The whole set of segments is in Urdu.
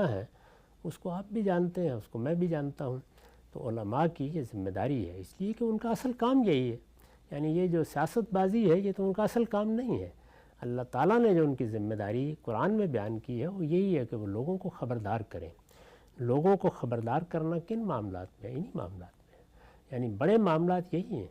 ہے اس کو آپ بھی جانتے ہیں، اس کو میں بھی جانتا ہوں۔ تو علماء کی یہ ذمہ داری ہے، اس لیے کہ ان کا اصل کام یہی ہے، یعنی یہ جو سیاست بازی ہے یہ تو ان کا اصل کام نہیں ہے۔ اللہ تعالیٰ نے جو ان کی ذمہ داری قرآن میں بیان کی ہے وہ یہی ہے کہ وہ لوگوں کو خبردار کریں۔ لوگوں کو خبردار کرنا کن معاملات میں؟ انہی معاملات میں، یعنی بڑے معاملات یہی ہیں۔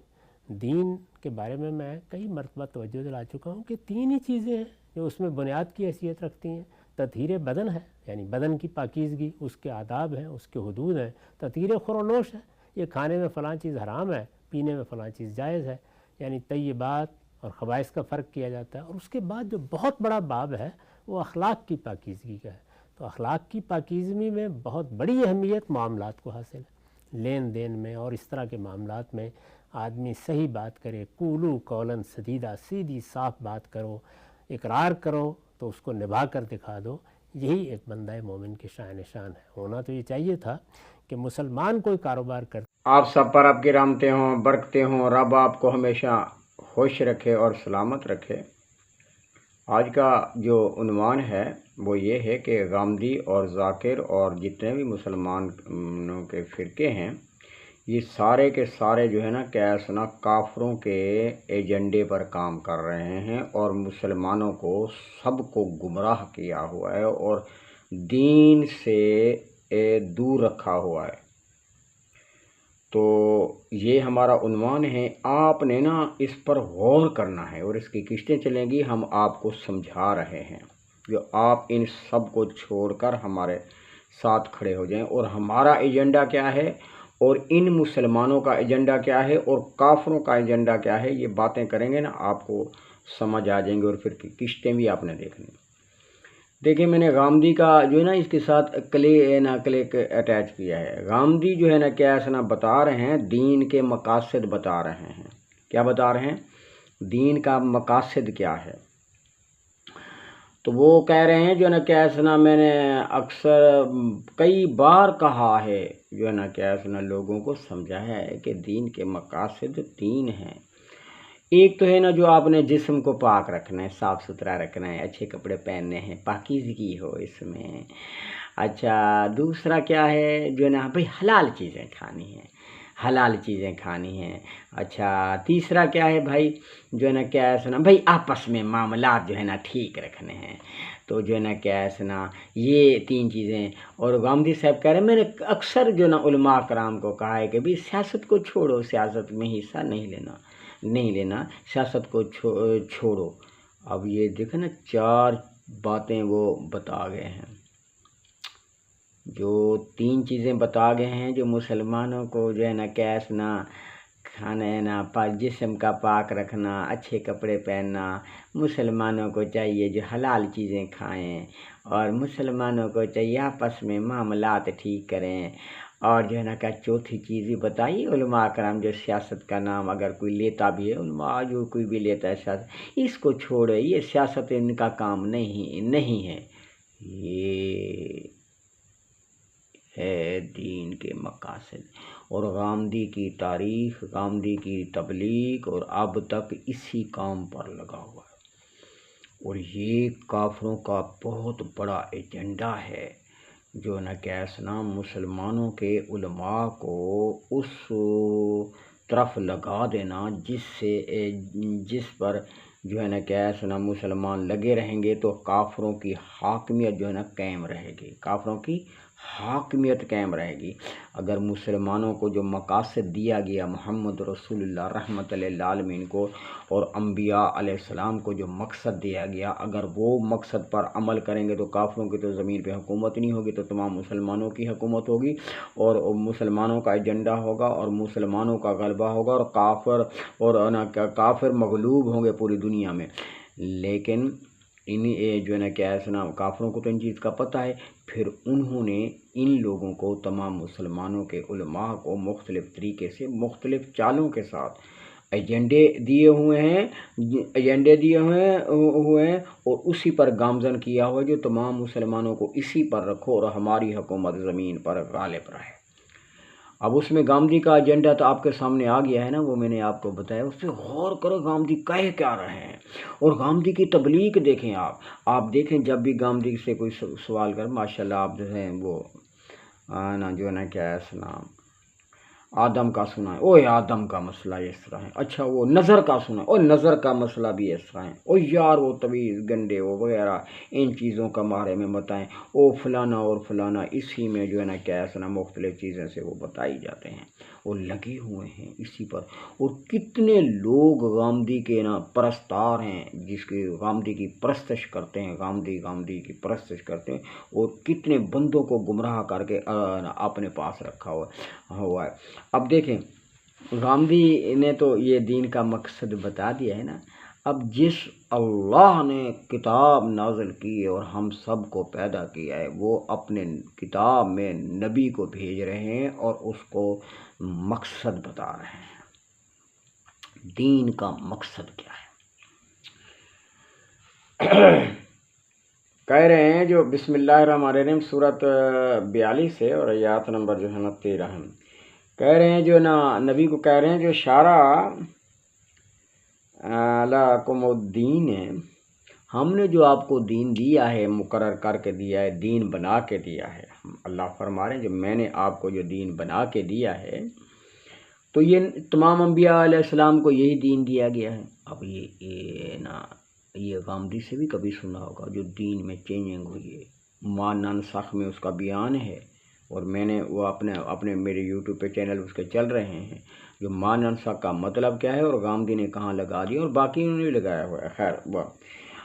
دین کے بارے میں کئی مرتبہ توجہ دلا چکا ہوں کہ 3 ہی چیزیں ہیں جو اس میں بنیاد کی حیثیت رکھتی ہیں۔ تطہیر بدن ہے، یعنی بدن کی پاکیزگی، اس کے آداب ہیں، اس کے حدود ہیں۔ تطہیر خور و نوش ہے، یہ کھانے میں فلاں چیز حرام ہے، پینے میں فلاں چیز جائز ہے، یعنی طیبات اور خبائث کا فرق کیا جاتا ہے۔ اور اس کے بعد جو بہت بڑا باب ہے وہ اخلاق کی پاکیزگی کا ہے۔ تو اخلاق کی پاکیزگی میں بہت بڑی اہمیت معاملات کو حاصل ہے۔ لین دین میں اور اس طرح کے معاملات میں آدمی صحیح بات کرے، قولوا قولا سدیدا، سیدھی صاف بات کرو، اقرار کرو تو اس کو نبھا کر دکھا دو۔ یہی ایک بندہ مومن کی شان ہے۔ ہونا تو یہ چاہیے تھا کہ مسلمان کوئی کاروبار کرتا۔ آپ سب پر آپ کی رحمتیں ہوں، برکتیں ہوں، رب آپ کو ہمیشہ خوش رکھے اور سلامت رکھے۔ آج کا جو عنوان ہے وہ یہ ہے کہ غامدی اور ذاکر اور جتنے بھی مسلمانوں کے فرقے ہیں یہ سارے کے سارے جو ہے نا کیسنا کافروں کے ایجنڈے پر کام کر رہے ہیں اور مسلمانوں کو سب کو گمراہ کیا ہوا ہے اور دین سے دور رکھا ہوا ہے۔ تو یہ ہمارا عنوان ہے، آپ نے نا اس پر غور کرنا ہے اور اس کی قسطیں چلیں گی، ہم آپ کو سمجھا رہے ہیں جو آپ ان سب کو چھوڑ کر ہمارے ساتھ کھڑے ہو جائیں۔ اور ہمارا ایجنڈا کیا ہے اور ان مسلمانوں کا ایجنڈا کیا ہے اور کافروں کا ایجنڈا کیا ہے، یہ باتیں کریں گے نا آپ کو سمجھ آ جائیں گے اور پھر قسطیں بھی آپ نے دیکھنی۔ دیکھیں میں نے غامدی کا جو ہے نا اس کے ساتھ کلک اٹیچ کیا ہے۔ غامدی جو ہے نا کیا ایسا بتا رہے ہیں، دین کے مقاصد بتا رہے ہیں۔ کیا بتا رہے ہیں؟ دین کا مقاصد کیا ہے؟ تو وہ کہہ رہے ہیں جو ہے نا کیا ایسا میں نے اکثر کئی بار کہا ہے، جو ہے نا کیا ایسا لوگوں کو سمجھایا ہے کہ دین کے مقاصد 3 ہیں۔ ایک تو ہے نا جو آپ نے جسم کو پاک رکھنا ہے، صاف ستھرا رکھنا ہے، اچھے کپڑے پہننے ہیں، پاکیزگی ہو اس میں۔ اچھا دوسرا کیا ہے جو ہے نا بھئی حلال چیزیں کھانی ہیں، حلال چیزیں کھانی ہیں۔ اچھا تیسرا کیا ہے بھائی جو ہے نا کیا ہے سنا بھائی آپس میں معاملات جو ہے نا ٹھیک رکھنے ہیں۔ تو جو ہے نا کیا ہے سنا یہ 3 چیزیں۔ اور غامدی صاحب کہہ رہے ہیں میں نے اکثر جو ہے نا علماء کرام کو کہا ہے کہ بھی سیاست کو چھوڑو، سیاست میں حصہ نہیں لینا، سیاست کو چھوڑو۔ اب یہ دیکھیں نا 4 باتیں وہ بتا گئے ہیں، جو 3 چیزیں بتا گئے ہیں جو مسلمانوں کو جو ہے نا کیسنا کھانا ہے نا جسم کا پاک رکھنا، اچھے کپڑے پہننا، مسلمانوں کو چاہیے جو حلال چیزیں کھائیں اور مسلمانوں کو چاہیے آپس میں معاملات ٹھیک کریں۔ اور جو ہے نا کہ 4تھی چیز بھی بتائی علماء کرام جو سیاست کا نام اگر کوئی لیتا بھی ہے، علماء جو کوئی بھی لیتا ہے سیاست، اس کو چھوڑے، یہ سیاست ان کا کام نہیں ہے۔ یہ ہے دین کے مقاصد۔ اور غامدی کی تاریخ، غامدی کی تبلیغ اور اب تک اسی کام پر لگا ہوا ہے۔ اور یہ کافروں کا بہت بڑا ایجنڈا ہے جو نہ کیسنا مسلمانوں کے علماء کو اس طرف لگا دینا جس پر جو ہے نا کیسنا مسلمان لگے رہیں گے تو کافروں کی حاکمیت جو ہے نا قائم رہے گی، کافروں کی حاکمیت قائم رہے گی۔ اگر مسلمانوں کو جو مقاصد دیا گیا محمد رسول اللہ رحمت للعالمین کو اور انبیاء علیہ السلام کو جو مقصد دیا گیا، اگر وہ مقصد پر عمل کریں گے تو کافروں کی تو زمین پہ حکومت نہیں ہوگی، تو تمام مسلمانوں کی حکومت ہوگی اور مسلمانوں کا ایجنڈا ہوگا اور مسلمانوں کا غلبہ ہوگا اور کافر مغلوب ہوں گے پوری دنیا میں۔ لیکن جو ہے نا کیا ہے سنا کافروں کو تو ان چیز کا پتہ ہے، پھر انہوں نے ان لوگوں کو تمام مسلمانوں کے علماء کو مختلف طریقے سے مختلف چالوں کے ساتھ ایجنڈے دیے ہوئے ہیں اور اسی پر گامزن کیا ہوا ہے جو تمام مسلمانوں کو اسی پر رکھو اور ہماری حکومت زمین پر غالب رہے۔ اب اس میں گامدی کا ایجنڈا تو آپ کے سامنے آ گیا ہے نا، وہ میں نے آپ کو بتایا، اس پہ غور کرو گامدی کہہ کیا رہے ہیں، اور گامدی کی تبلیغ دیکھیں آپ دیکھیں جب بھی گامدی سے کوئی سوال کر، ماشاءاللہ آپ جو ہیں وہ نا جو ہے نا کیا ہے سنا آدم کا سنا ہے، اوہ آدم کا مسئلہ اس طرح ہے، اچھا وہ نظر کا سنا ہے، اور نظر کا مسئلہ بھی اس طرح ہے، او یار وہ طویل گنڈے وہ وغیرہ ان چیزوں کا بارے میں بتائیں، او فلانا اور فلانا، اسی میں جو ہے نا کیا ہے سنا مختلف چیزیں سے وہ بتائی جاتے ہیں، اور لگے ہوئے ہیں اسی پر، اور کتنے لوگ گامدی کے نا پرستار ہیں، جس کی گامدی کی پرستش کرتے ہیں، گامدی کی پرستش کرتے ہیں، اور کتنے بندوں کو گمراہ کر کے اپنے پاس رکھا ہوا ہے۔ اب دیکھیں گامدی نے تو یہ دین کا مقصد بتا دیا ہے نا، اب جس اللہ نے کتاب نازل کی ہے اور ہم سب کو پیدا کیا ہے، وہ اپنے کتاب میں نبی کو بھیج رہے ہیں اور اس کو مقصد بتا رہے ہیں، دین کا مقصد کیا ہے۔ کہہ رہے ہیں جو بسم اللہ الرحمن الرحیم سورت 42 ہے اور آیات نمبر جو ہے نا 13 ہے، کہہ رہے ہیں جو نا نبی کو کہہ رہے ہیں جو شارع لکم الدین ہے، ہم نے جو آپ کو دین دیا ہے، مقرر کر کے دیا ہے، دین بنا کے دیا ہے، اللہ فرما رہے ہیں جو میں نے آپ کو جو دین بنا کے دیا ہے، تو یہ تمام انبیاء علیہ السلام کو یہی دین دیا گیا ہے۔ اب یہ گامدی سے بھی کبھی سنا ہوگا جو دین میں چینجنگ ہوئی ہے، ما ننسخ میں اس کا بیان ہے، اور میں نے وہ اپنے میرے یوٹیوب پہ چینل اس کے چل رہے ہیں، جو ما ننسخ کا مطلب کیا ہے اور گامدی نے کہاں لگا دیا، اور باقی انہوں نے لگایا ہوا ہے۔ خیر وہ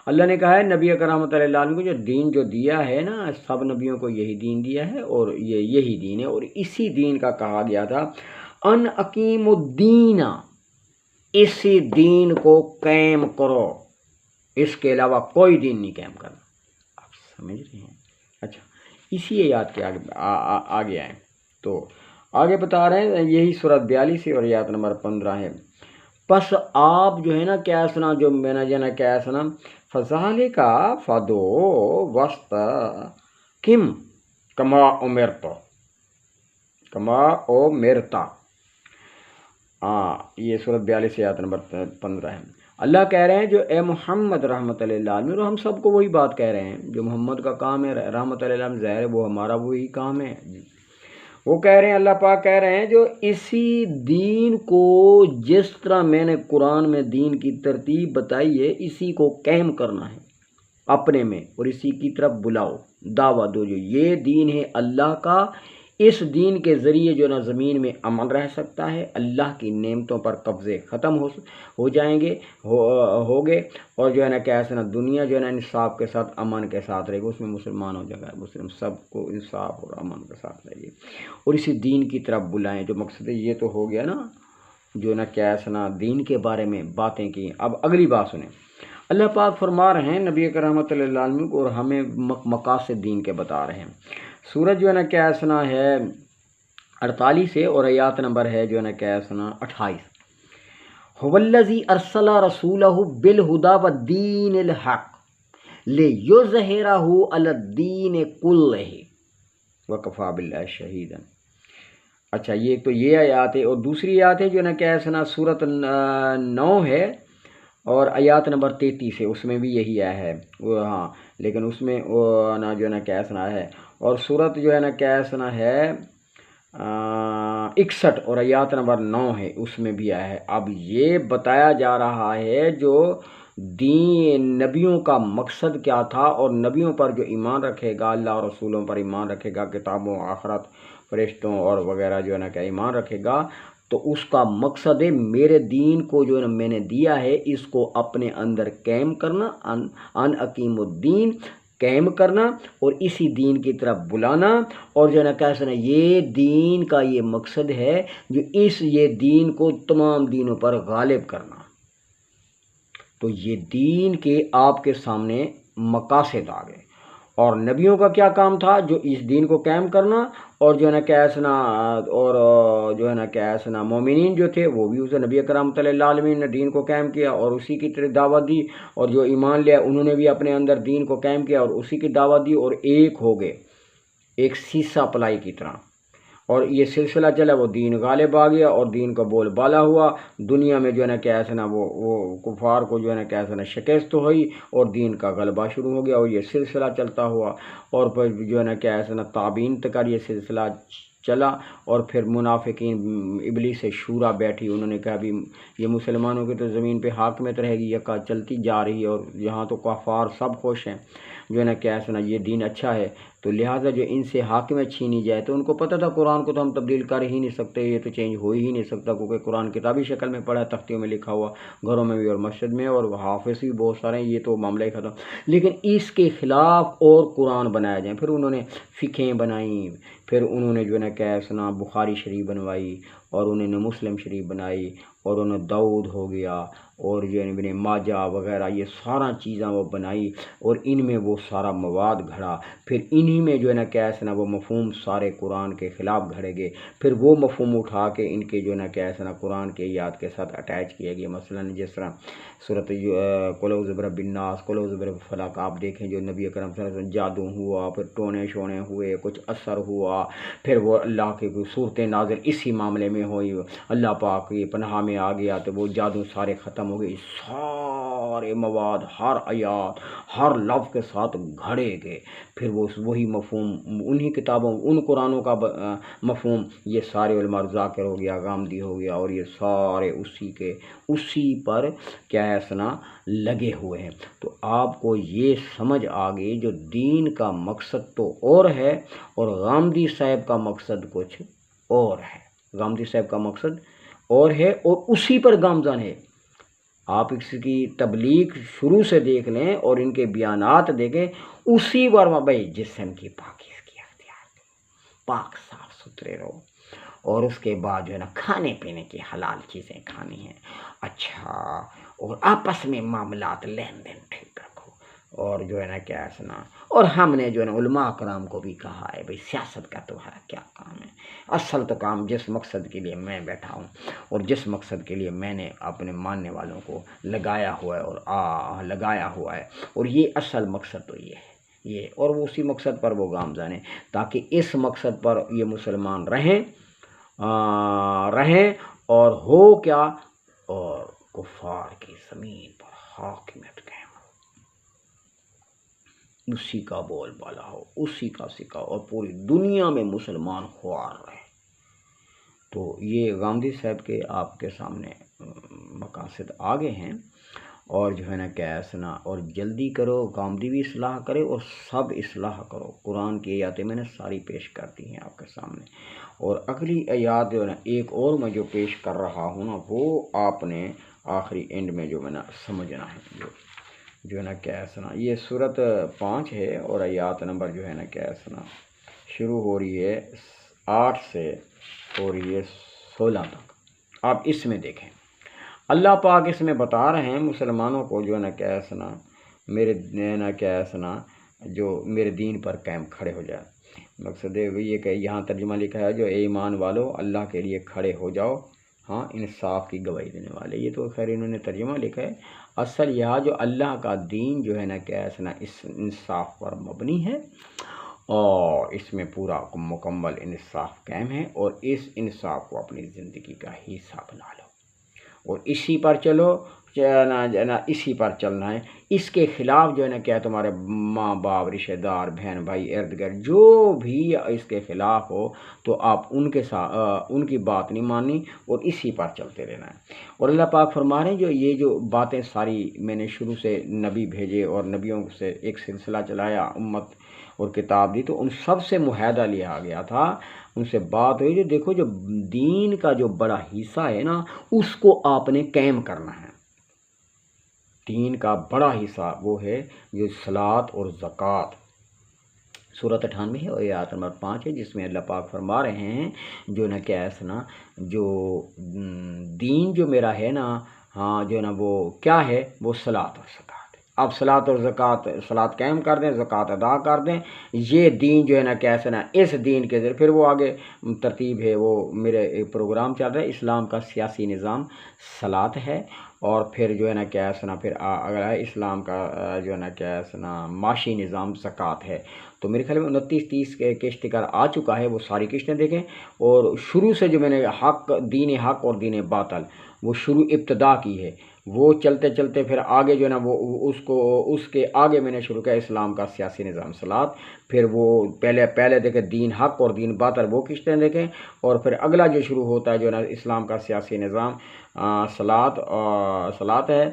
اللہ نے کہا ہے نبی اکرم صلی اللہ علیہ وسلم کو جو دین جو دیا ہے نا، سب نبیوں کو یہی دین دیا ہے، اور یہی دین ہے، اور اسی دین کا کہا گیا تھا ان اقیم الدین، اسی دین کو قائم کرو، اس کے علاوہ کوئی دین نہیں قائم کرنا۔ آپ سمجھ رہے ہیں؟ اچھا اسی آیات کے آگے آئیں تو آگے بتا رہے ہیں، یہی سورت 42 ہے اور آیات نمبر 15 ہے، پس آپ جو ہے نا کیا سنا، جو میں نے جانا کیا سنا، فذالک فدو واستقم کما امرتا، یہ سورت 42 آیات نمبر 15 ہے۔ اللہ کہہ رہے ہیں جو اے محمد رحمت اللہ علیہ، اور ہم سب کو وہی بات کہہ رہے ہیں، جو محمد کا کام ہے رحمت اللہ علیہ ظاہر ہے وہ ہمارا وہی کام ہے، وہ کہہ رہے ہیں اللہ پاک کہہ رہے ہیں جو اسی دین کو جس طرح میں نے قرآن میں دین کی ترتیب بتائی ہے، اسی کو قائم کرنا ہے اپنے میں، اور اسی کی طرف بلاؤ، دعوت دو، جو یہ دین ہے اللہ کا، اس دین کے ذریعے جو نا زمین میں امن رہ سکتا ہے، اللہ کی نعمتوں پر قبضے ختم ہو جائیں گے، ہو گے، اور جو ہے نا کیسے نا دنیا جو ہے نا انصاف کے ساتھ امن کے ساتھ رہے گی، اس میں مسلمان ہو جائے گا، مسلم سب کو انصاف اور امن کے ساتھ رہے گی، اور اسی دین کی طرف بلائیں، جو مقصد ہے یہ تو ہو گیا نا، جو نا کیسے نا دین کے بارے میں باتیں کی۔ اب اگلی بات سنیں، اللہ پاک فرما رہے ہیں نبی اکرم رحمۃ اللہ علیہ وسلم کو، اور ہمیں مقاصد دین کے بتا رہے ہیں۔ سورج جو ہے نا کیا سنا ہے 48 ہے اور آیات نمبر ہے جو ہے نا کیا سنا 28، هو الذی ارسل رسولہ بالہدی والدین الحق لیظہرہ علی الدین کلہ وکفی باللہ شہیدا۔ اچھا یہ تو یہ آیات ہے، اور دوسری آیات ہے جو نا کیا سنا سورت 9 ہے اور آیات نمبر 33 ہے، اس میں بھی یہی آیا ہے وہ، ہاں لیکن اس میں وہ نا جو ہے نا کیا سنا ہے، اور سورت جو ہے نا کیا سنا ہے 61 اور آیات نمبر 9 ہے، اس میں بھی آیا ہے۔ اب یہ بتایا جا رہا ہے جو دین نبیوں کا مقصد کیا تھا، اور نبیوں پر جو ایمان رکھے گا، اللہ اور رسولوں پر ایمان رکھے گا، کتابوں آخرت فرشتوں اور وغیرہ جو ہے نا کیا ایمان رکھے گا، تو اس کا مقصد ہے میرے دین کو جو ہے نا میں نے دیا ہے اس کو اپنے اندر قائم کرنا، ان اقیم الدین قائم کرنا، اور اسی دین کی طرف بلانا، اور جو ہے نا کیسے نا یہ دین کا یہ مقصد ہے جو یہ دین کو تمام دینوں پر غالب کرنا۔ تو یہ دین کے آپ کے سامنے مقاصد آ گئے، اور نبیوں کا کیا کام تھا، جو اس دین کو قائم کرنا، اور جو ہے نا کیسنا، اور جو ہے نا کیسنا مومنین جو تھے وہ بھی اسے نبی اکرم صلی اللہ علیہ وسلم نے دین کو قائم کیا اور اسی کی طرف دعوت دی، اور جو ایمان لیا انہوں نے بھی اپنے اندر دین کو قائم کیا اور اسی کی دعوت دی، اور ایک ہو گئے، ایک سیسا پلائی کی طرح، اور یہ سلسلہ چلا، وہ دین غالب آ گیا اور دین کا بول بالا ہوا، دنیا میں جو ہے نا کیا ایسا نا وہ کفار کو جو ہے نا کیا ایسا نا شکست ہوئی اور دین کا غلبہ شروع ہو گیا، اور یہ سلسلہ چلتا ہوا، اور پھر جو ہے نا کیا ایسا نا تابعین تک یہ سلسلہ چلا، اور پھر منافقین ابلیس سے شورا بیٹھی، انہوں نے کہا بھی یہ مسلمانوں کی تو زمین پہ حاکمیت رہے گی، یکا چلتی جا رہی ہے، اور یہاں تو کفار سب خوش ہیں، جو ہے نا کیا ایسا نا یہ دین اچھا ہے، تو لہٰذا جو ان سے حاکمیت چھینی جائے، تو ان کو پتہ تھا قرآن کو تو ہم تبدیل کر ہی نہیں سکتے، یہ تو چینج ہو ہی نہیں سکتا، کیونکہ قرآن کتابی شکل میں پڑھا ہے، تختیوں میں لکھا ہوا، گھروں میں بھی اور مسجد میں، اور حافظ بھی بہت سارے ہیں، یہ تو معاملہ ہی ختم، لیکن اس کے خلاف اور قرآن بنایا جائے، پھر انہوں نے فقہیں بنائیں، پھر انہوں نے جو ہے نا کیا سنا بخاری شریف بنوائی، اور انہوں نے مسلم شریف بنائی، اور انہوں نے داؤد ہو گیا، اور جو ہے ابن ماجہ وغیرہ، یہ سارا چیزیں وہ بنائی، اور ان میں وہ سارا مواد گھڑا، پھر انہی میں جو ہے نا کیا سنا وہ مفہوم سارے قرآن کے خلاف گھڑے گئے، پھر وہ مفہوم اٹھا کے ان کے جو ہے نا کیا سنا قرآن کے آیات کے ساتھ اٹیچ کیا گیا، مثلا جس طرح صورت قل اعوذ برب الناس، قل اعوذ برب الفلق، آپ دیکھیں جو نبی اکرم صلی اللہ علیہ وسلم جادو ہوا، پھر ٹونے شونے ہوئے، کچھ اثر ہوا، پھر وہ اللہ کی صورتیں نازل اسی معاملے میں ہوئی، اللہ پاک کی پناہ میں آ گیا تو وہ جادو سارے ختم ہو گئے، سارے مواد ہر آیات ہر لفظ کے ساتھ گھڑے گئے، پھر وہ وہی مفہوم انہی کتابوں ان قرآنوں کا مفہوم یہ سارے علماء ذاکر ہو گیا، غامدی ہو گیا، اور یہ سارے اسی پر کیا ہے سنا لگے ہوئے ہیں، تو آپ کو یہ سمجھ آ گئی جو دین کا مقصد تو اور ہے، اور غامدی صاحب کا مقصد کچھ اور ہے، غامدی صاحب کا مقصد اور ہے، اور اسی پر گامزن ہے، آپ اس کی تبلیغ شروع سے دیکھ لیں اور ان کے بیانات دیکھیں، اسی بار بھائی جسم کی پاکیزگی اختیار کریں، پاک صاف ستھرے رہو، اور اس کے بعد جو ہے نا کھانے پینے کی حلال چیزیں کھانی ہیں، اچھا، اور آپس میں معاملات لین دین ٹھیک رکھو، اور جو ہے نا کیا سنا، اور ہم نے جو ہے نا علماء کرام کو بھی کہا ہے بھائی سیاست کا تمہارا کیا کام ہے، اصل تو کام جس مقصد کے لیے میں بیٹھا ہوں اور جس مقصد کے لیے میں نے اپنے ماننے والوں کو لگایا ہوا ہے اور یہ اصل مقصد تو یہ ہے، اور وہ اسی مقصد پر وہ گامزن ہیں، تاکہ اس مقصد پر یہ مسلمان رہیں اور ہو کیا، اور کفار کی زمین پر حاکمیت قائم ہو، اسی کا بول بالا ہو، اسی کا سکھا، اور پوری دنیا میں مسلمان خوار رہے۔ تو یہ غامدی صاحب کے آپ کے سامنے مقاصد آگے ہیں، اور جو ہے نا کیا سنا، اور جلدی کرو، غامدی بھی اصلاح کرے اور سب اصلاح کرو، قرآن کی آیاتیں میں نے ساری پیش کر دی ہیں آپ کے سامنے، اور اگلی آیات جو ہے نا ایک اور میں جو پیش کر رہا ہوں نا، وہ آپ نے آخری اینڈ میں جو میں نے سمجھنا ہے، جو ہے نا کیا سنا، یہ سورت 5 ہے، اور آیات نمبر جو ہے نا کیا سنا شروع ہو رہی ہے 8 سے ہو رہی ہے 16 تک، آپ اس میں دیکھیں، اللہ پاک اس میں بتا رہے ہیں مسلمانوں کو جو ہے نا کیا سنا جو میرے دین پر قائم کھڑے ہو جائے، مقصد یہ کہ یہاں ترجمہ لکھا ہے جو اے ایمان والو اللہ کے لیے کھڑے ہو جاؤ، ہاں انصاف کی گواہی دینے والے، یہ تو خیر انہوں نے ترجمہ لکھا ہے، اصل یہ جو اللہ کا دین جو ہے نا کیا سنا اس انصاف پر مبنی ہے، اور اس میں پورا مکمل انصاف قائم ہے، اور اس انصاف کو اپنی زندگی کا حصہ بنا لو، اور اسی پر چلو، اسی پر چلنا ہے، اس کے خلاف جو ہے نا کیا تمہارے ماں باپ رشتہ دار بہن بھائی ارد گرد جو بھی اس کے خلاف ہو تو آپ ان کے ساتھ ان کی بات نہیں ماننی اور اسی پر چلتے رہنا ہے، اور اللہ پاک فرما رہے ہیں جو یہ جو باتیں ساری میں نے شروع سے نبی بھیجے اور نبیوں سے ایک سلسلہ چلایا، امت اور کتاب دی، تو ان سب سے معاہدہ لیا گیا تھا، ان سے بات ہوئی جو دیکھو جو دین کا جو بڑا حصہ ہے نا اس کو آپ نے قائم کرنا ہے، دین کا بڑا حصہ وہ ہے جو صلاۃ اور زکوٰۃ، سورۃ 98 ہے اور آیت نمبر 5 ہے، جس میں اللہ پاک فرما رہے ہیں جو نا کیا سنا جو دین جو میرا ہے نا، ہاں جو نا وہ کیا ہے، وہ صلاۃ اور زکوٰۃ، آپ صلاۃ اور زکوٰۃ، صلاۃ قائم کر دیں، زکوٰۃ ادا کر دیں، یہ دین جو ہے نا کیسے نا اس دین کے ذریعے، پھر وہ آگے ترتیب ہے، وہ میرے پروگرام چل رہا ہے، اسلام کا سیاسی نظام صلاۃ ہے، اور پھر جو ہے نا کیا سنا پھر اگر اسلام کا جو ہے نا کیا سنا معاشی نظام زکوٰۃ ہے، تو میرے خیال میں 29-30 قسط کا آ چکا ہے، وہ ساری قسطیں دیکھیں، اور شروع سے جو میں نے دین حق اور دین باطل وہ شروع ابتدا کی ہے، وہ چلتے چلتے پھر آگے جو ہے نا وہ اس کے آگے میں نے شروع کیا اسلام کا سیاسی نظام صلاحت، پھر وہ پہلے دیکھیں دین حق اور دین باطل وہ قسطیں دیکھیں، اور پھر اگلا جو شروع ہوتا ہے جو ہے نا اسلام کا سیاسی نظام صلاحت ہے،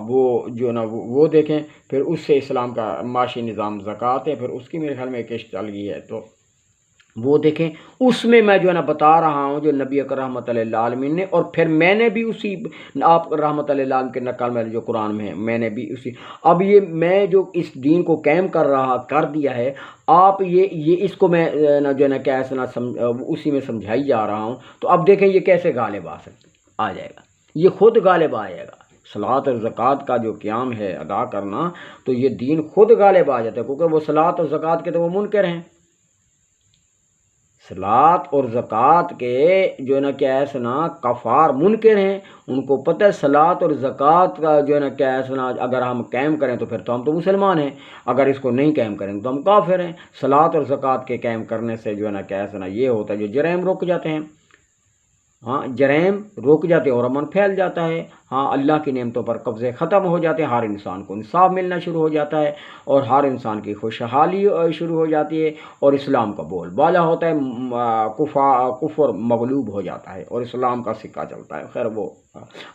وہ جو ہے نا وہ دیکھیں، پھر اس سے اسلام کا معاشی نظام زکوٰۃ ہے، پھر اس کی میرے خیال میں ایک قسط چل گئی ہے، تو وہ دیکھیں۔ اس میں میں جو ہے نا بتا رہا ہوں جو نبی اکرم رحمۃ اللہ عالمین نے، اور پھر میں نے بھی اسی آپ رحمۃ اللہ عالم کے نقل میں جو قرآن میں ہے میں نے بھی اسی، اب یہ میں جو اس دین کو قائم کر دیا ہے، آپ یہ اس کو میں جو ہے نا کیسے نہ اسی میں سمجھائی جا رہا ہوں، تو اب دیکھیں یہ کیسے غالب آ جائے گا، یہ خود غالب آئے گا۔ صلاۃ اور زکوٰۃ کا جو قیام ہے ادا کرنا، تو یہ دین خود غالب آ جاتا ہے، کیونکہ وہ صلاۃ اور زکوٰۃ کے تو وہ منکر ہیں۔ صلاۃ اور زکوٰۃ کے جو ہے نا کیا نا کفار منکر ہیں، ان کو پتہ ہے صلاۃ اور زکوٰۃ کا جو ہے نا کیا نا اگر ہم قائم کریں تو پھر تو ہم تو مسلمان ہیں، اگر اس کو نہیں قائم کریں تو ہم کافر ہیں۔ صلاۃ اور زکوٰۃ کے قائم کرنے سے جو ہے نا کیا نا یہ ہوتا ہے جو جرائم رک جاتے ہیں، ہاں جرائم رک جاتے ہیں اور امن پھیل جاتا ہے، ہاں اللہ کی نعمتوں پر قبضے ختم ہو جاتے ہیں، ہر انسان کو انصاف ملنا شروع ہو جاتا ہے، اور ہر انسان کی خوشحالی شروع ہو جاتی ہے، اور اسلام کا بول بالا ہوتا ہے، کفر مغلوب ہو جاتا ہے اور اسلام کا سکہ چلتا ہے۔ خیر وہ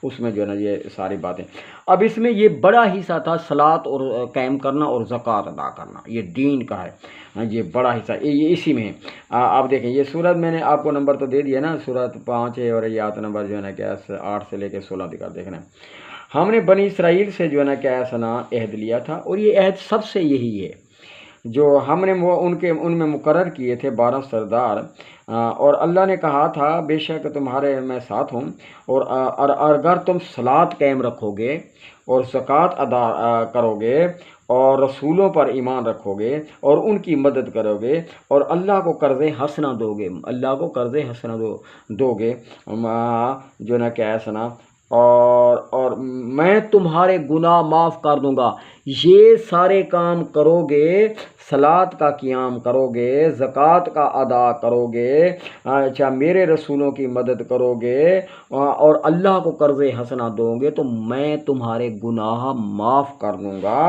اس میں جو ہے نا یہ ساری باتیں، اب اس میں یہ بڑا حصہ تھا صلاۃ اور قائم کرنا اور زکوٰۃ ادا کرنا، یہ دین کا ہے، یہ بڑا حصہ یہ اسی میں ہے۔ آپ دیکھیں یہ سورت میں نے آپ کو نمبر تو دے دیا نا، سورت 5 ہے، اور یہ آیت نمبر جو ہے نا کیا 8 سے لے کے 16 تک دیکھنا ہے۔ ہم نے بنی اسرائیل سے جو ہے نا کیا سنا عہد لیا تھا، اور یہ عہد سب سے یہی ہے جو ہم نے ان میں مقرر کیے تھے 12 سردار، اور اللہ نے کہا تھا بے شک تمہارے میں ساتھ ہوں، اور اگر تم صلاۃ قائم رکھو گے اور زکوٰۃ ادا کرو گے اور رسولوں پر ایمان رکھو گے اور ان کی مدد کرو گے اور اللہ کو قرض حسنہ دو گے، اللہ کو قرض حسنہ دو گے جو نا کیا سنا، اور میں تمہارے گناہ معاف کر دوں گا۔ یہ سارے کام کرو گے، صلاۃ کا قیام کرو گے، زکوٰۃ کا ادا کرو گے، اچھا میرے رسولوں کی مدد کرو گے اور اللہ کو قرض حسنہ دو گے، تو میں تمہارے گناہ معاف کر دوں گا،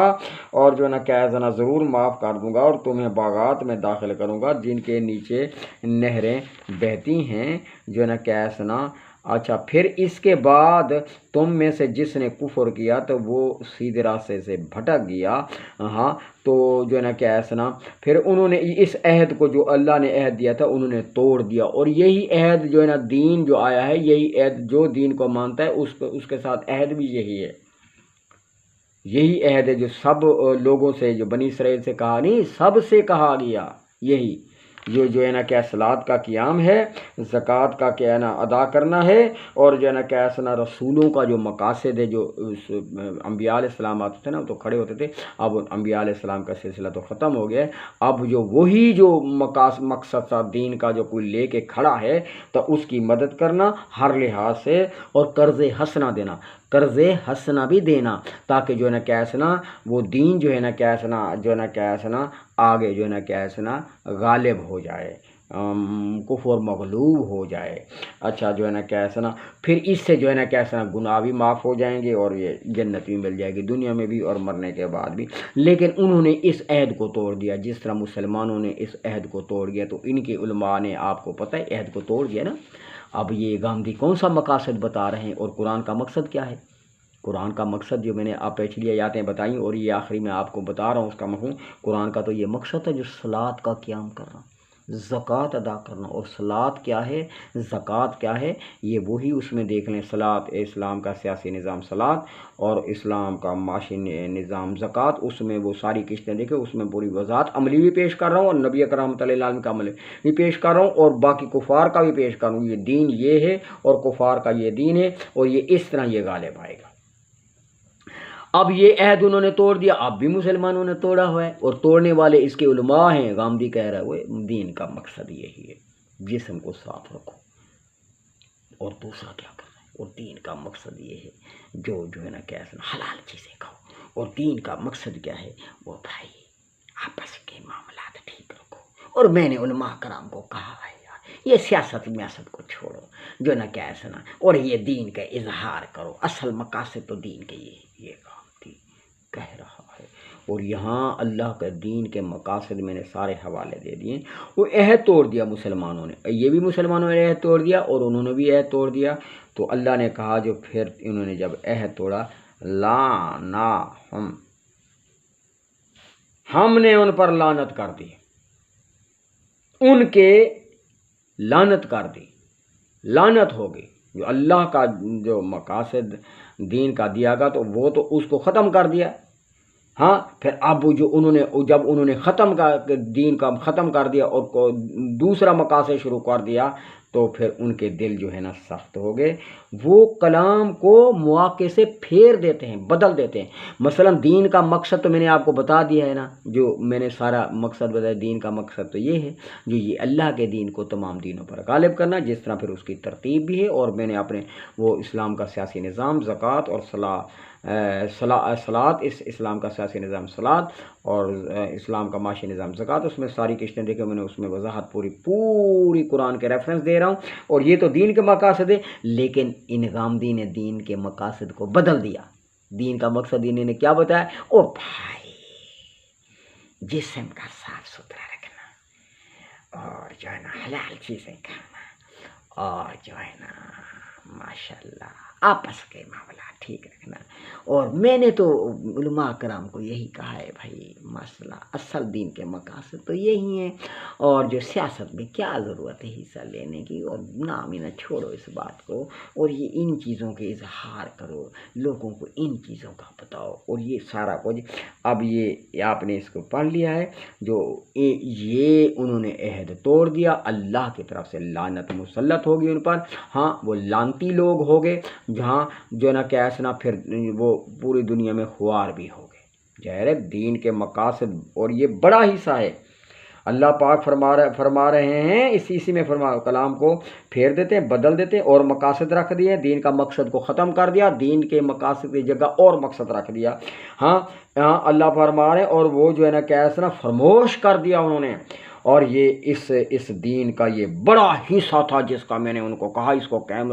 اور جو نا کیا نا ضرور معاف کر دوں گا، اور تمہیں باغات میں داخل کروں گا جن کے نیچے نہریں بہتی ہیں، جو نا کیا نا۔ اچھا پھر اس کے بعد تم میں سے جس نے کفر کیا تو وہ سیدھے راستے سے بھٹک گیا، ہاں تو جو ہے نا کیا نا پھر انہوں نے اس عہد کو جو اللہ نے عہد دیا تھا انہوں نے توڑ دیا، اور یہی عہد جو ہے نا دین جو آیا ہے، یہی عہد جو دین کو مانتا ہے اس کے ساتھ عہد بھی یہی ہے، یہی عہد ہے جو سب لوگوں سے، جو بنی اسرائیل سے کہا نہیں، سب سے کہا گیا، یہی جو ہے نا کیا صلاۃ کا قیام ہے، زکوٰۃ کا کیا ہے نا ادا کرنا ہے، اور جو ہے نا کیا نا رسولوں کا جو مقاصد ہے، جو انبیاء علیہ السلام آتے تھے نا تو کھڑے ہوتے تھے، اب انبیاء علیہ السلام کا سلسلہ تو ختم ہو گیا، اب جو وہی جو مقصد تھا دین کا جو کوئی لے کے کھڑا ہے تو اس کی مدد کرنا ہر لحاظ سے، اور قرض حسنہ دینا، قرض حسنہ بھی دینا، تاکہ جو ہے نا کیا نا وہ دین جو ہے نا کیا نا جو ہے نا کیا نا آگے جو ہے نا کیا نا غالب ہو جائے، کفر مغلوب ہو جائے۔ اچھا جو ہے نا کیا نا پھر اس سے جو ہے نا کیا نا گناہ بھی معاف ہو جائیں گے، اور یہ جنت بھی مل جائے گی دنیا میں بھی اور مرنے کے بعد بھی۔ لیکن انہوں نے اس عہد کو توڑ دیا، جس طرح مسلمانوں نے اس عہد کو توڑ دیا، تو ان کے علماء نے آپ کو پتہ ہے عہد کو توڑ دیا نا۔ اب یہ گاندھی کون سا مقاصد بتا رہے ہیں، اور قرآن کا مقصد کیا ہے؟ قرآن کا مقصد جو میں نے آپ پچھلی آیاتیں بتائیں، اور یہ آخری میں آپ کو بتا رہا ہوں اس کا مفہوم، قرآن کا تو یہ مقصد ہے جو صلاۃ کا قیام کرنا، زکوٰۃ ادا کرنا، اور صلاۃ کیا ہے، زکوٰۃ کیا ہے، یہ وہی اس میں دیکھ لیں، صلاۃ اسلام کا سیاسی نظام صلاۃ، اور اسلام کا معاشی نظام زکوٰۃ، اس میں وہ ساری قسطیں دیکھیں، اس میں پوری وضاحت عملی بھی پیش کر رہا ہوں، اور نبی اکرم رحمۃ اللہ علیہ کا عمل بھی پیش کر رہا ہوں، اور باقی کفار کا بھی پیش کر رہا ہوں، یہ دین یہ ہے اور کفار کا یہ دین ہے، اور یہ اس طرح یہ غالب آئے گا۔ اب یہ عہد انہوں نے توڑ دیا، اب بھی مسلمانوں نے توڑا ہوا ہے، اور توڑنے والے اس کے علماء ہیں۔ غامدی کہہ رہا ہے وہ دین کا مقصد یہی ہے، جسم کو صاف رکھو، اور دوسرا کیا کر رہا ہے، اور دین کا مقصد یہ ہے جو ہے نا کیا حلال چیزیں کھاؤ، اور دین کا مقصد کیا ہے وہ بھائی آپس کے معاملات ٹھیک رکھو۔ اور میں نے علماء کرام کو کہا ہے یار یہ سیاست میاست کو چھوڑو، جو نہ کیا ایسا نہ، اور یہ دین کا اظہار کرو، اصل مقاصد تو دین کے یہ کام کہہ رہا ہے۔ اور یہاں اللہ کے دین کے مقاصد میں نے سارے حوالے دے دیے۔ وہ عہد توڑ دیا مسلمانوں نے، یہ بھی مسلمانوں نے عہد توڑ دیا اور انہوں نے بھی عہد توڑ دیا۔ تو اللہ نے کہا جو پھر انہوں نے جب عہد توڑا، لعناہم، ہم نے ان پر لعنت کر دی، ان کے لعنت کر دی، لعنت ہوگی۔ جو اللہ کا جو مقاصد دین کا دیا گا تو وہ تو اس کو ختم کر دیا۔ ہاں پھر اب جو جب انہوں نے دین کا ختم کر دیا اور دوسرا مقاصد شروع کر دیا تو پھر ان کے دل جو ہے نا سخت ہو گئے۔ وہ کلام کو مواقع سے پھیر دیتے ہیں، بدل دیتے ہیں۔ مثلا دین کا مقصد تو میں نے آپ کو بتا دیا ہے نا، جو میں نے سارا مقصد بتایا، دین کا مقصد تو یہ ہے جو یہ اللہ کے دین کو تمام دینوں پر غالب کرنا، جس طرح پھر اس کی ترتیب بھی ہے۔ اور میں نے اپنے وہ اسلام کا سیاسی نظام، زکوٰۃ اور صلاۃ، اس اسلام کا سیاسی نظام صلاۃ اور اسلام کا معاشی نظام زکوٰۃ، اس میں ساری قسطیں دیکھیں میں نے، اس میں وضاحت پوری قرآن کے ریفرنس دے رہا ہوں۔ اور یہ تو دین کے مقاصد ہے، لیکن ان غامدی نے دین کے مقاصد کو بدل دیا۔ دین کا مقصد انہوں نے کیا بتایا؟ او بھائی جسم کا صاف ستھرا رکھنا، اور جو ہے نا حلال چیزیں کھانا، اور جو ہے نا ماشاءاللہ آپس کے معاملات ٹھیک رکھنا۔ اور میں نے تو علماء کرام کو یہی کہا ہے بھائی مسئلہ اصل دین کے مقاصد تو یہی ہیں، اور جو سیاست میں کیا ضرورت ہے حصہ لینے کی، اور نام ہی نہ چھوڑو اس بات کو، اور یہ ان چیزوں کے اظہار کرو، لوگوں کو ان چیزوں کا بتاؤ، اور یہ سارا کچھ اب یہ آپ نے اس کو پڑھ لیا ہے۔ جو یہ انہوں نے عہد توڑ دیا، اللہ کی طرف سے لعنت مسلط ہوگی ان پر۔ ہاں وہ لعنتی لوگ ہو گئے، جہاں جو نہ کیسا نہ پھر وہ پوری دنیا میں خوار بھی ہو گئے۔ ظاہر ہے دین کے مقاصد، اور یہ بڑا حصہ ہے۔ اللہ پاک فرما رہے ہیں، اسی میں کلام کو پھیر دیتے ہیں، بدل دیتے ہیں، اور مقاصد رکھ دیے۔ دین کا مقصد کو ختم کر دیا، دین کے مقاصد کی جگہ اور مقصد رکھ دیا۔ ہاں اللہ فرما رہے ہیں، اور وہ جو ہے نا کیسا نا فرموش کر دیا انہوں نے۔ اور یہ اس دین کا یہ بڑا حصہ تھا جس کا میں نے ان کو کہا اس کو قائم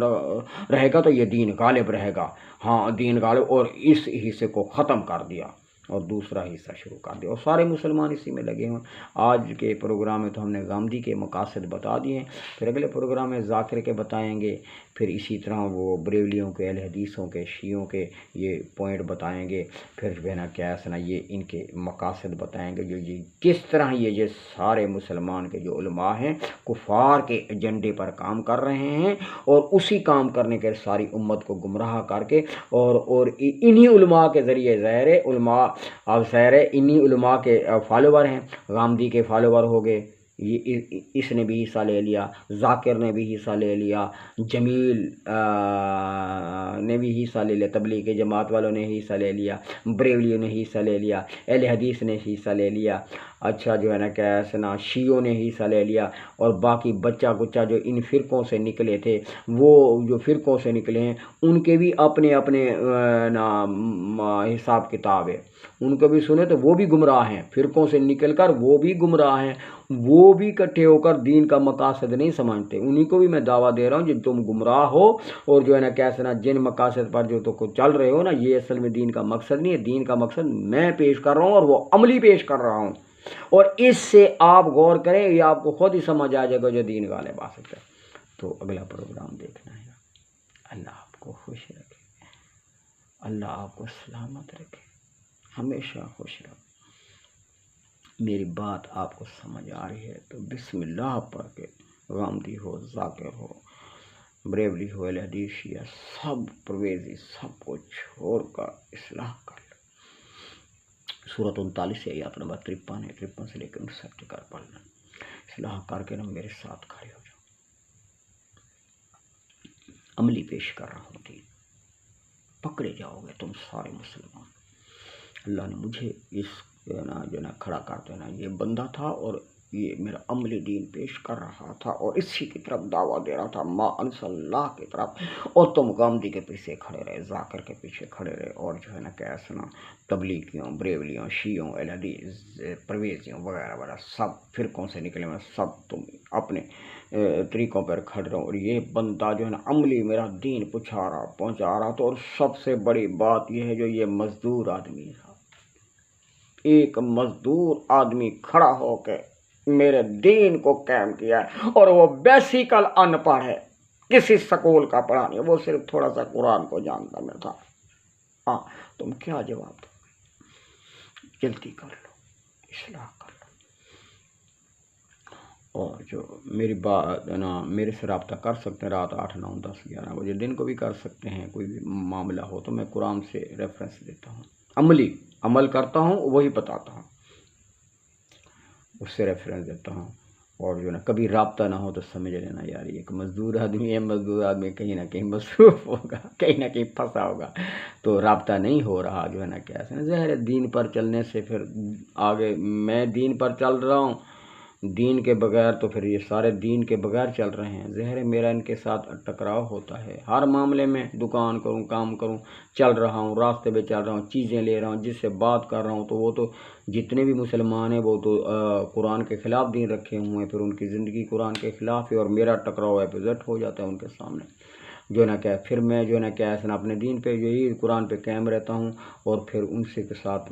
رہے گا تو یہ دین غالب رہے گا۔ ہاں دین غالب، اور اس حصے کو ختم کر دیا اور دوسرا حصہ شروع کر دیا، اور سارے مسلمان اسی میں لگے ہوئے۔ آج کے پروگرام میں تو ہم نے غامدی کے مقاصد بتا دیے ہیں، پھر اگلے پروگرام میں ذاکر کے بتائیں گے، پھر اسی طرح وہ بریلیوں کے، اہل حدیثوں کے، شیعوں کے یہ پوائنٹ بتائیں گے، پھر جو ہے نا کیا سنا یہ ان کے مقاصد بتائیں گے، جو یہ کس طرح یہ سارے مسلمان کے جو علماء ہیں کفار کے ایجنڈے پر کام کر رہے ہیں، اور اسی کام کرنے کے ساری امت کو گمراہ کر کے، اور انہی علماء کے ذریعے ظاہر علماء اب ظاہر انہی علماء کے فالوور ہیں، غامدی کے فالوور ہو گئے، اس نے بھی حصہ لے لیا، ذاکر نے بھی حصہ لے لیا، جمیل نے بھی حصہ لے لیا، تبلیغ کے جماعت والوں نے حصہ لے لیا، بریلیوں نے حصہ لے لیا، اہل حدیث نے حصہ لے لیا، اچھا جو ہے نا کیسا نا شیعوں نے حصہ لے لیا، اور باقی بچہ کچا جو ان فرقوں سے نکلے تھے، وہ جو فرقوں سے نکلے ہیں ان کے بھی اپنے حساب کتاب ہے، ان کو بھی سنے تو وہ بھی گمراہ ہیں، فرقوں سے نکل کر وہ بھی گمراہ ہیں، وہ بھی اکٹھے ہو کر دین کا مقاصد نہیں سمجھتے۔ انہی کو بھی میں دعویٰ دے رہا ہوں جن تم گمراہ ہو، اور جو ہے نا کیسے نا جن مقاصد پر جو تو چل رہے ہو نا، یہ اصل میں دین کا مقصد نہیں ہے۔ دین کا مقصد میں پیش کر رہا ہوں، اور وہ عملی پیش کر رہا ہوں، اور اس سے آپ غور کریں، یہ آپ کو خود ہی سمجھ آ جائے گا جو دین غالب آ سکتا ہے۔ تو اگلا پروگرام دیکھنا ہے۔ اللہ آپ کو خوش رکھے، اللہ آپ کو سلامت رکھے، ہمیشہ خوش رہو۔ میری بات آپ کو سمجھ آ رہی ہے تو بسم اللہ پڑھ کے، غامدی ہو، ذاکر ہو، بریلوی ہو، اہل حدیث، شیعہ، سب پرویزی، سب کو چھوڑ کر اصلاح کر لو۔ سورۃ 39 سے آیات نمبر 53 ہے، 53 سے لے کے 59 تک پڑھنا، اصلاح کر کے نا میرے ساتھ کھڑے ہو جاؤ۔ عملی پیش کر رہا ہوں، دین پکڑے جاؤ گے تم سارے مسلمان۔ اللہ نے مجھے اس جو نا کھڑا کرتے نا، یہ بندہ تھا اور یہ میرا عملی دین پیش کر رہا تھا اور اسی کی طرف دعویٰ دے رہا تھا، ما انصر اللہ کی طرف، اور تم غامدی کے پیچھے کھڑے رہے، ذاکر کے پیچھے کھڑے رہے، اور جو ہے نا کہ سنا تبلیغیوں، بریولیوں، شیعوں، اہل حدیث، پرویزیوں وغیرہ وغیرہ سب فرقوں سے نکلے ہوئے، سب تم اپنے طریقوں پر کھڑے رہو، اور یہ بندہ جو ہے نا عملی میرا دین پہنچا رہا تھا۔ اور سب سے بڑی بات یہ ہے جو یہ مزدور آدمی تھا، ایک مزدور آدمی کھڑا ہو کے میرے دین کو قائم کیا ہے، اور وہ بیسیکل ان پڑھ ہے، کسی سکول کا پڑھا نہیں، وہ صرف تھوڑا سا قرآن کو جانتا میں تھا۔ ہاں تم کیا جواب دو؟ جلدی کر لو، اصلاح کر لو، اور جو میری بات نا میرے سے رابطہ کر سکتے ہیں رات 8، 9، 10، 11 بجے، دن کو بھی کر سکتے ہیں، کوئی بھی معاملہ ہو تو میں قرآن سے ریفرنس دیتا ہوں، عمل کرتا ہوں، وہی بتاتا ہوں، اس سے ریفرنس دیتا ہوں، اور جو نا کبھی رابطہ نہ ہو تو سمجھ لینا یار یہ ایک مزدور آدمی ہے، مزدور آدمی کہیں نہ کہیں مصروف ہوگا، کہیں نہ کہیں پھنسا ہوگا، تو رابطہ نہیں ہو رہا جو ہے نا کیسے ظاہر دین پر چلنے سے پھر آگے میں دین پر چل رہا ہوں، دین کے بغیر تو پھر یہ سارے دین کے بغیر چل رہے ہیں، ظاہر میرا ان کے ساتھ ٹکراؤ ہوتا ہے ہر معاملے میں، دکان کروں، کام کروں، چل رہا ہوں، راستے پہ چل رہا ہوں، چیزیں لے رہا ہوں، جس سے بات کر رہا ہوں تو وہ تو جتنے بھی مسلمان ہیں وہ تو قرآن کے خلاف دین رکھے ہوئے ہیں، پھر ان کی زندگی قرآن کے خلاف ہے، اور میرا ٹکراؤ اپوزٹ ہو جاتا ہے ان کے سامنے جو ہے نا کیا، پھر میں جو ہے نا کیا ایسا اپنے دین پہ یہی قرآن پہ قائم رہتا ہوں، اور پھر ان سے کے ساتھ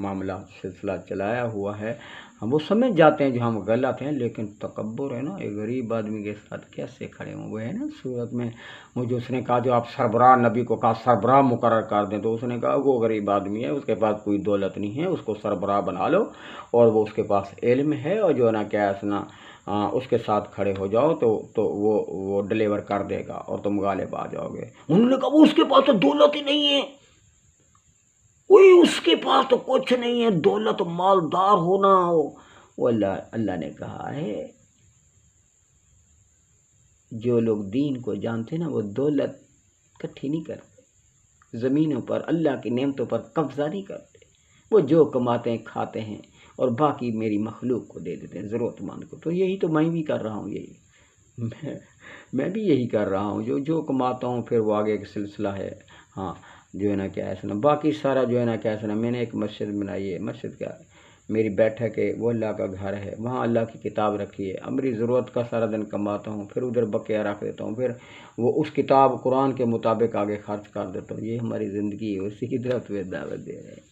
معاملہ سلسلہ چلایا ہوا ہے، ہم وہ سمجھ جاتے ہیں جو ہم غلط ہیں، لیکن تکبر ہے نا، ایک غریب آدمی کے ساتھ کیسے کھڑے ہوں، وہ ہے نا صورت میں مجھے اس نے کہا جو آپ سربراہ نبی کو کہا سربراہ مقرر کر دیں، تو اس نے کہا وہ غریب آدمی ہے، اس کے پاس کوئی دولت نہیں ہے، اس کو سربراہ بنا لو، اور وہ اس کے پاس علم ہے، اور جو ہے نا کیا اسنا اس کے ساتھ کھڑے ہو جاؤ تو وہ ڈلیور کر دے گا اور تم غالب آ جاؤ گے۔ انہوں نے کہا وہ اس کے پاس تو دولت ہی نہیں ہے، کوئی اس کے پاس تو کچھ نہیں ہے، دولت مالدار ہونا ہو، وہ اللہ نے کہا ہے جو لوگ دین کو جانتے نا وہ دولت کٹھی نہیں کرتے، زمینوں پر اللہ کی نعمتوں پر قبضہ نہیں کرتے، وہ جو کماتے ہیں کھاتے ہیں اور باقی میری مخلوق کو دے دیتے ہیں، ضرورت مند کو۔ تو یہی تو میں بھی کر رہا ہوں، یہی میں بھی یہی کر رہا ہوں، جو کماتا ہوں پھر وہ آگے کا سلسلہ ہے۔ ہاں جو ہے نا کیا ایسا نا باقی سارا جو ہے نا کیا ایسا نا میں نے ایک مسجد بنائی ہے، مسجد کیا میری بیٹھک ہے، وہ اللہ کا گھر ہے، وہاں اللہ کی کتاب رکھی ہے، میری ضرورت کا سارا دن کماتا ہوں، پھر ادھر بقیہ رکھ دیتا ہوں، پھر وہ اس کتاب قرآن کے مطابق آگے خرچ کر دیتا ہوں، یہ ہماری زندگی ہے، اسی کی طرف دعوت دے رہے ہیں۔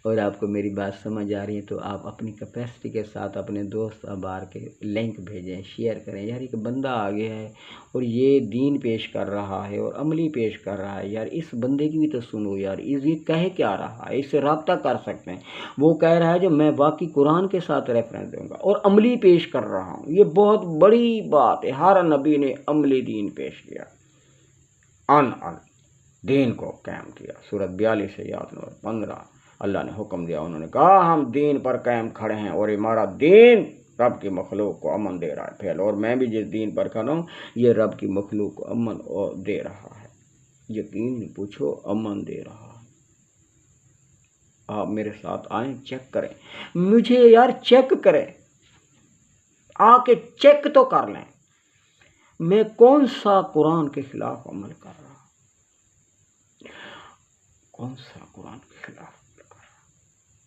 اور آپ کو میری بات سمجھ آ رہی ہے تو آپ اپنی کیپیسٹی کے ساتھ اپنے دوست احبار کے لنک بھیجیں، شیئر کریں، یار ایک بندہ آگے ہے اور یہ دین پیش کر رہا ہے اور عملی پیش کر رہا ہے، یار اس بندے کی بھی تو سنو یار، یہ کہہ کیا رہا ہے، اس سے رابطہ کر سکتے ہیں۔ وہ کہہ رہا ہے جو میں باقی قرآن کے ساتھ ریفرنس دوں گا اور عملی پیش کر رہا ہوں، یہ بہت بڑی بات ہے، ہر نبی نے عملی دین پیش کیا، ان دین کو قائم کیا۔ سورۃ 42 آیت نمبر 15 اللہ نے حکم دیا، انہوں نے کہا ہم دین پر قائم کھڑے ہیں اور ہمارا دین رب کی مخلوق کو امن دے رہا ہے پھیل، اور میں بھی جس دین پر کھڑا ہوں یہ رب کی مخلوق کو امن دے رہا ہے، یقین پوچھو امن دے رہا ہے۔ آپ میرے ساتھ آئیں، چیک کریں، مجھے یار چیک کریں، آ کے چیک تو کر لیں میں کون سا قرآن کے خلاف عمل کر رہا ہوں، کون سا قرآن کے خلاف عمل کر رہا ہوں۔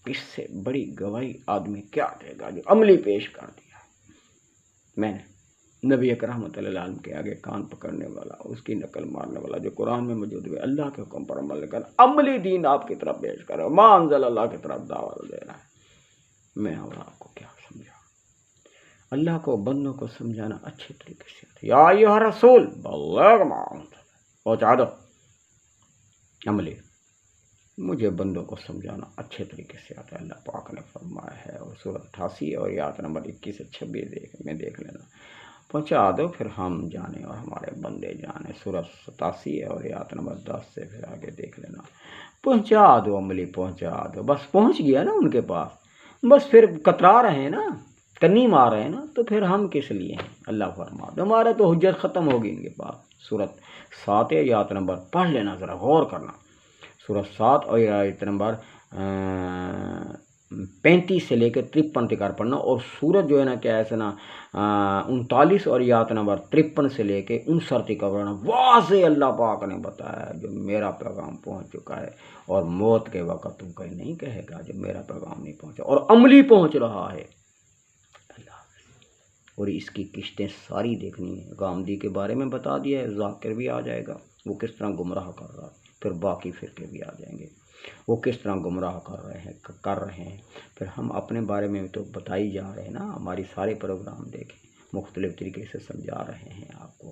اس سے بڑی گواہی آدمی کیا دے گا جو عملی پیش کر دیا۔ میں نے نبی اکرم صلی اللہ علیہ وسلم کے آگے کان پکڑنے والا، اس کی نقل مارنے والا، جو قرآن میں موجود ہے اللہ کے حکم پر عمل کر عملی دین آپ کی طرف پیش کر رہا ہے، ما انزل اللہ کی طرف دعوت دے رہا ہے۔ میں اور آپ کو کیا سمجھا، اللہ کو بندوں کو سمجھانا اچھے طریقے سے آتا ہے۔ یا ایھا رسول بلغ ما انزل، پہنچا دو عملی، مجھے بندوں کو سمجھانا اچھے طریقے سے آتا ہے، اللہ پاک نے فرمایا ہے، اور سورۃ 88 اور آیت نمبر 21 سے 26 میں دیکھ لینا، پہنچا دو پھر ہم جانیں اور ہمارے بندے جانیں۔ سورۃ 87 اور آیت نمبر 10 سے پھر آگے دیکھ لینا، پہنچا دو عملی، پہنچا دو، بس پہنچ گیا نا ان کے پاس، بس پھر کترا رہے ہیں نا، کنی مار رہے ہیں نا، تو پھر ہم کس لیے ہیں؟ اللہ فرماتا ہمارا تو حجت ختم ہوگی ان کے پاس۔ سورۃ 7 آیت نمبر پڑھ لینا، ذرا غور کرنا، سورۃ 7 اور آیت نمبر 35 سے لے کے 53 تک پڑھنا، اور سورت جو ہے نا کیا ہے نا 39 اور آیات نمبر 53 سے لے کے 59 تک پڑھنا۔ واضح اللہ پاک نے بتایا جو میرا پیغام پہنچ چکا ہے، اور موت کے وقت تم کہیں نہیں کہے گا جو میرا پیغام نہیں پہنچا، اور عملی پہنچ رہا ہے۔ اور اس کی قسطیں ساری دیکھنی ہے۔ غامدی کے بارے میں بتا دیا ہے، ذاکر بھی آ جائے گا وہ کس طرح گمراہ کر رہا ہے، پھر باقی فرقے بھی آ جائیں گے وہ کس طرح گمراہ کر رہے ہیں۔ پھر ہم اپنے بارے میں تو بتائی جا رہے ہیں نا، ہماری سارے پروگرام دیکھیں، مختلف طریقے سے سمجھا رہے ہیں آپ کو